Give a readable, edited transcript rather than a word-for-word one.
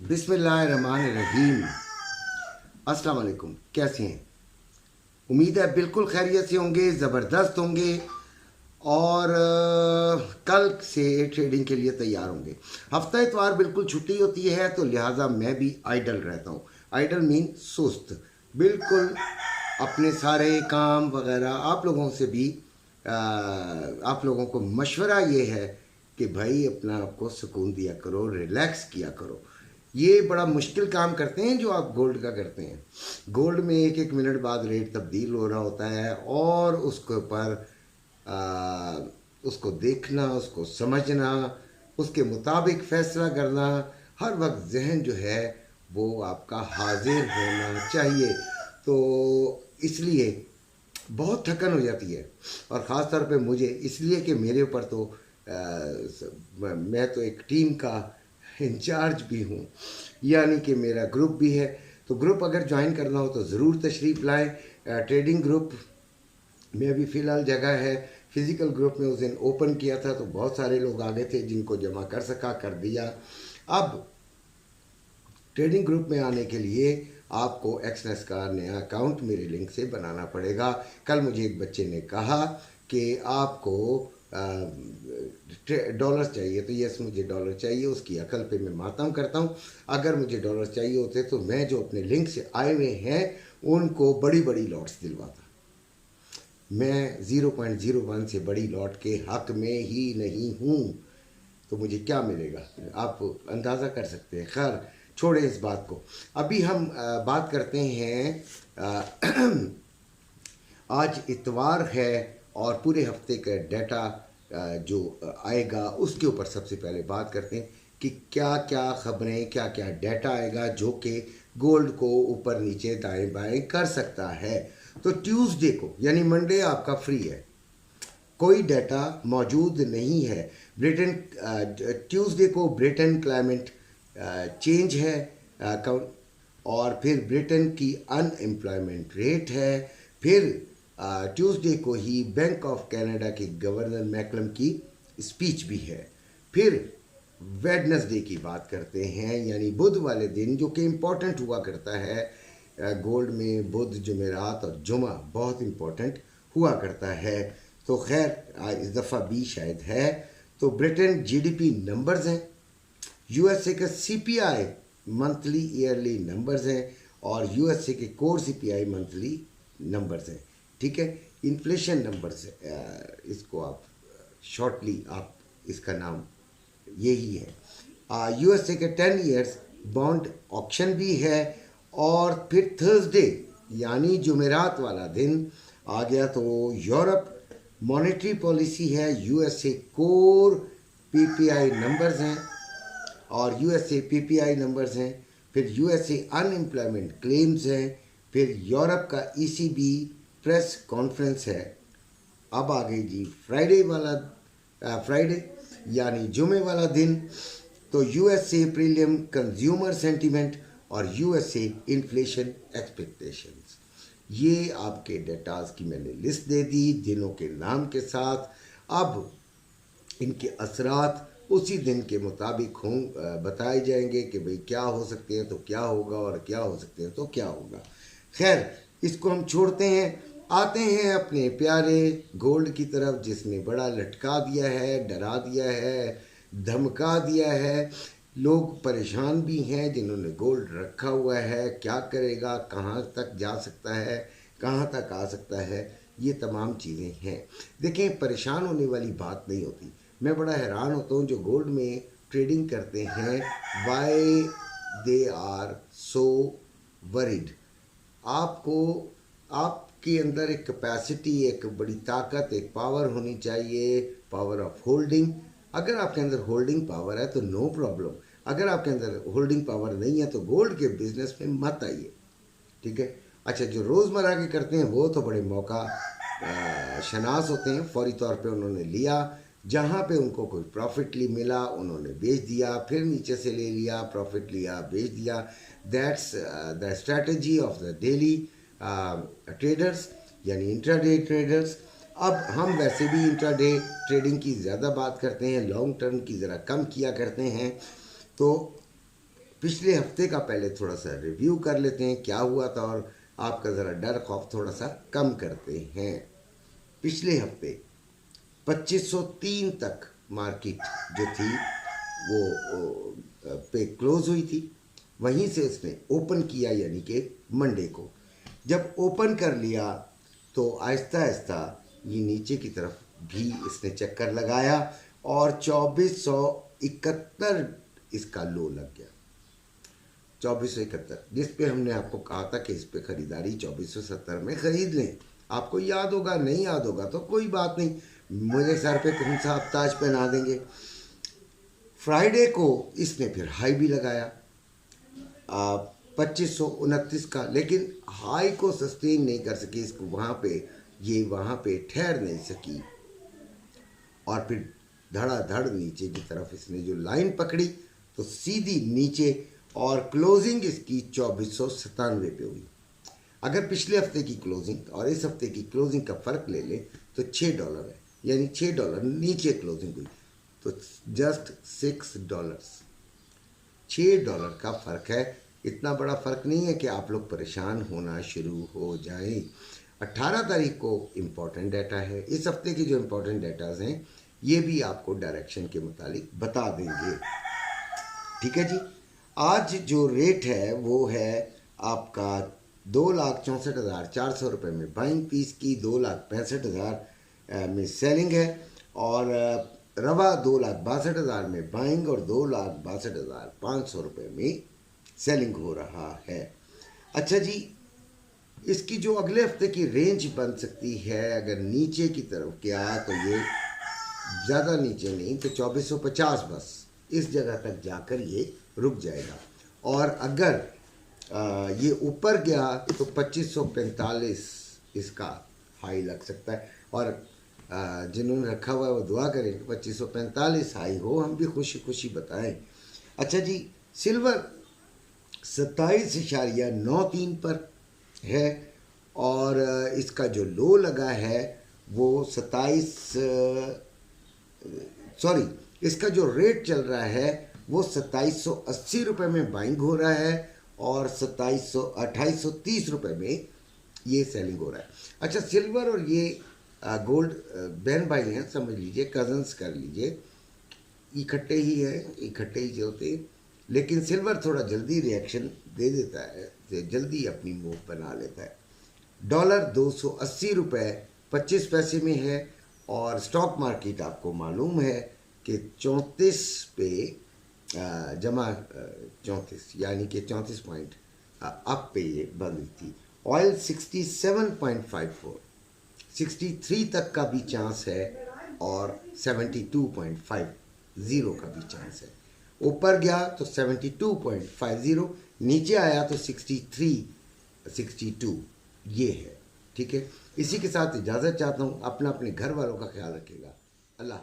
बिस्मिल्लाहिर्रहमानिर्रहीम। अस्सलाम वालेकुम। कैसे हैं? उम्मीद है बिल्कुल खैरियत से होंगे, ज़बरदस्त होंगे और कल से ट्रेडिंग के लिए तैयार होंगे। हफ्ता इतवार बिल्कुल छुट्टी होती है तो लिहाजा मैं भी आइडल रहता हूँ। आइडल मीन सुस्त, बिल्कुल अपने सारे काम वगैरह। आप लोगों को मशवरा ये है कि भाई अपना आपको सुकून दिया करो, रिलैक्स किया करो। ये बड़ा मुश्किल काम करते हैं जो आप गोल्ड का करते हैं। गोल्ड में एक एक मिनट बाद रेट तब्दील हो रहा होता है और उसके ऊपर उसको देखना, उसको समझना, उसके मुताबिक फ़ैसला करना, हर वक्त जहन जो है वो आपका हाजिर होना चाहिए। तो इसलिए बहुत थकन हो जाती है और ख़ास तौर पे मुझे, इसलिए कि मेरे ऊपर तो मैं तो एक टीम का इंचार्ज भी हूँ, यानी कि मेरा ग्रुप भी है। तो ग्रुप अगर ज्वाइन करना हो तो ज़रूर तशरीफ़ लाएँ। ट्रेडिंग ग्रुप में अभी फ़िलहाल जगह है। फिज़िकल ग्रुप में उस दिन ओपन किया था तो बहुत सारे लोग आ गए थे, जिनको जमा कर सका कर दिया। अब ट्रेडिंग ग्रुप में आने के लिए आपको एक्सनेस का नया अकाउंट मेरे लिंक से बनाना पड़ेगा। कल मुझे एक बच्चे ने कहा कि आपको डॉलर चाहिए, तो यस मुझे डॉलर चाहिए। उसकी अकल पे मैं मातम करता हूँ। अगर मुझे डॉलर चाहिए होते तो मैं जो अपने लिंक से आए हुए हैं उनको बड़ी बड़ी लॉट्स दिलवाता। मैं 0.01 से बड़ी लॉट के हक में ही नहीं हूँ, तो मुझे क्या मिलेगा आप अंदाज़ा कर सकते हैं। खैर छोड़े इस बात को। अभी हम बात करते हैं आज इतवार है और पूरे हफ्ते का डाटा जो आएगा उसके ऊपर सबसे पहले बात करते हैं कि क्या क्या ख़बरें, क्या क्या डाटा आएगा जो कि गोल्ड को ऊपर नीचे दाएं बाएं कर सकता है। तो ट्यूसडे को यानी मंडे आपका फ्री है, कोई डाटा मौजूद नहीं है। ब्रिटेन ट्यूसडे को ब्रिटेन क्लाइमेट चेंज है अकाउंट, और फिर ब्रिटेन की अनएम्प्लॉयमेंट रेट है। फिर ट्यूसडे को ही बैंक ऑफ कनाडा के गवर्नर मैकलम की स्पीच भी है। फिर वेडनेसडे की बात करते हैं, यानी बुध वाले दिन, जो कि इम्पोर्टेंट हुआ करता है गोल्ड में। बुध, जुमेरात और जुमा बहुत इम्पोर्टेंट हुआ करता है। तो खैर इस दफ़ा भी शायद है। तो ब्रिटेन जीडीपी नंबर्स हैं, यूएसए का सीपीआई मंथली ईयरली नंबर्स हैं और यूएसए के कोर सीपीआई मंथली नंबर्स हैं। ठीक है, इन्फ्लेशन नंबर्स, इसको आप शॉर्टली आप इसका नाम यही है। यूएसए के 10 ईयर्स बॉन्ड ऑक्शन भी है। और फिर थर्सडे यानी जुमेरात वाला दिन आ गया तो यूरोप मॉनेटरी पॉलिसी है, यूएसए कोर पीपीआई नंबर्स हैं और यूएसए पीपीआई नंबर्स हैं। फिर यूएसए अनएम्प्लॉयमेंट क्लेम्स हैं। फिर यूरोप का ईसीबी प्रेस कॉन्फ्रेंस है। अब आ गई जी फ्राइडे यानी जुमे वाला दिन। तो यूएसए प्रीलियम कंज्यूमर सेंटीमेंट और यूएसए इन्फ्लेशन एक्सपेक्टेशंस, ये आपके डेटाज की मैंने लिस्ट दे दी दिनों के नाम के साथ। अब इनके असरात उसी दिन के मुताबिक बताए जाएंगे कि भाई क्या हो सकते हैं तो क्या होगा और क्या हो सकते हैं तो क्या होगा। खैर इसको हम छोड़ते हैं, आते हैं अपने प्यारे गोल्ड की तरफ, जिसने बड़ा लटका दिया है, डरा दिया है, धमका दिया है। लोग परेशान भी हैं जिन्होंने गोल्ड रखा हुआ है, क्या करेगा, कहाँ तक जा सकता है, कहाँ तक आ सकता है, ये तमाम चीज़ें हैं। देखें, परेशान होने वाली बात नहीं होती। मैं बड़ा हैरान होता हूँ जो गोल्ड में ट्रेडिंग करते हैं, why they are so worried. आपके अंदर एक कैपेसिटी, एक बड़ी ताकत, एक पावर होनी चाहिए, पावर ऑफ होल्डिंग। अगर आपके अंदर होल्डिंग पावर है तो नो प्रॉब्लम। अगर आपके अंदर होल्डिंग पावर नहीं है तो गोल्ड के बिजनेस में मत आइए। ठीक है। अच्छा, जो रोज़मर्रा के करते हैं वो तो बड़े मौका शनास होते हैं। फौरी तौर पे उन्होंने लिया, जहाँ पे उनको कोई प्रॉफिटली मिला उन्होंने बेच दिया, फिर नीचे से ले लिया, प्रॉफिट लिया, बेच दिया। That's the strategy of the daily traders यानी इंट्राडे ट्रेडर्स। अब हम वैसे भी इंट्राडे ट्रेडिंग की ज़्यादा बात करते हैं, लॉन्ग टर्म की ज़रा कम किया करते हैं। तो पिछले हफ्ते का पहले थोड़ा सा रिव्यू कर लेते हैं क्या हुआ था और आपका ज़रा डर खौफ थोड़ा सा कम करते हैं। पिछले हफ्ते 2503 तक मार्केट जो थी वो पे क्लोज हुई थी। वहीं से इसने ओपन किया यानी कि मंडे को जब ओपन कर लिया तो आहिस्ता आहिस्ता ये नीचे की तरफ भी इसने चक्कर लगाया और 2471 इसका लो लग गया। 2471 जिस पे हमने आपको कहा था कि इस पे खरीदारी 2470 में खरीद लें। आपको याद होगा, नहीं याद होगा तो कोई बात नहीं, मुझे सर पे कौन सा आप ताज पहना देंगे। फ्राइडे को इसने फिर हाई भी लगाया 2529 का, लेकिन हाई को सस्टेन नहीं कर सकी, इसको वहाँ पे ठहर नहीं सकी और फिर धड़ाधड़ नीचे की तरफ इसने जो लाइन पकड़ी तो सीधी नीचे और क्लोजिंग इसकी 2497 पे हुई। अगर पिछले हफ्ते की क्लोजिंग और इस हफ्ते की क्लोजिंग का फ़र्क ले लें तो $6 है, यानी $6 नीचे क्लोजिंग हुई तो जस्ट $6, $6 का फ़र्क है। इतना बड़ा फ़र्क नहीं है कि आप लोग परेशान होना शुरू हो जाएं। 18 तारीख को इम्पॉर्टेंट डाटा है। इस हफ्ते के जो इम्पॉर्टेंट डाटाज हैं ये भी आपको डायरेक्शन के मुतालिक बता देंगे, ठीक है जी। आज जो रेट है वो है आपका 2,64,400 रुपये में बाइंग पीस की, 2,65,000 में सेलिंग है और रवा 2,62,000 में बाइंग और 2,62,500 रुपये में सेलिंग हो रहा है। अच्छा जी, इसकी जो अगले हफ्ते की रेंज बन सकती है अगर नीचे की तरफ गया तो ये ज़्यादा नीचे नहीं तो 2450 बस इस जगह तक जाकर ये रुक जाएगा और अगर ये ऊपर गया तो 2545 इसका हाई लग सकता है और जिन्होंने रखा हुआ है वो दुआ करें कि 2545 हाई हो, हम भी खुशी खुशी बताएं। अच्छा जी, सिल्वर 27.93 पर है और इसका जो लो लगा है वो इसका जो रेट चल रहा है वो 2780 रुपये में बाइंग हो रहा है और 2830 रुपये में ये सेलिंग हो रहा है। अच्छा, सिल्वर और ये गोल्ड बहन भाई हैं, समझ लीजिए, कज़न्स कर लीजिए, इकट्ठे ही हैं, इकट्ठे ही चलते हैं, लेकिन सिल्वर थोड़ा जल्दी रिएक्शन दे देता है, जल्दी अपनी मूव बना लेता है। डॉलर 280 रुपये 25 पैसे में है और स्टॉक मार्केट आपको मालूम है कि 34 पे जमा 34 यानी कि 34 पॉइंट अप पे ये बंद थी। ऑयल 67.54, 63 तक का भी चांस है और 72.50 का भी चांस है। ऊपर गया तो 72.50, नीचे आया तो 63, 62 ये है, ठीक है। इसी के साथ इजाज़त चाहता हूँ। अपने घर वालों का ख्याल रखिएगा। अल्लाह।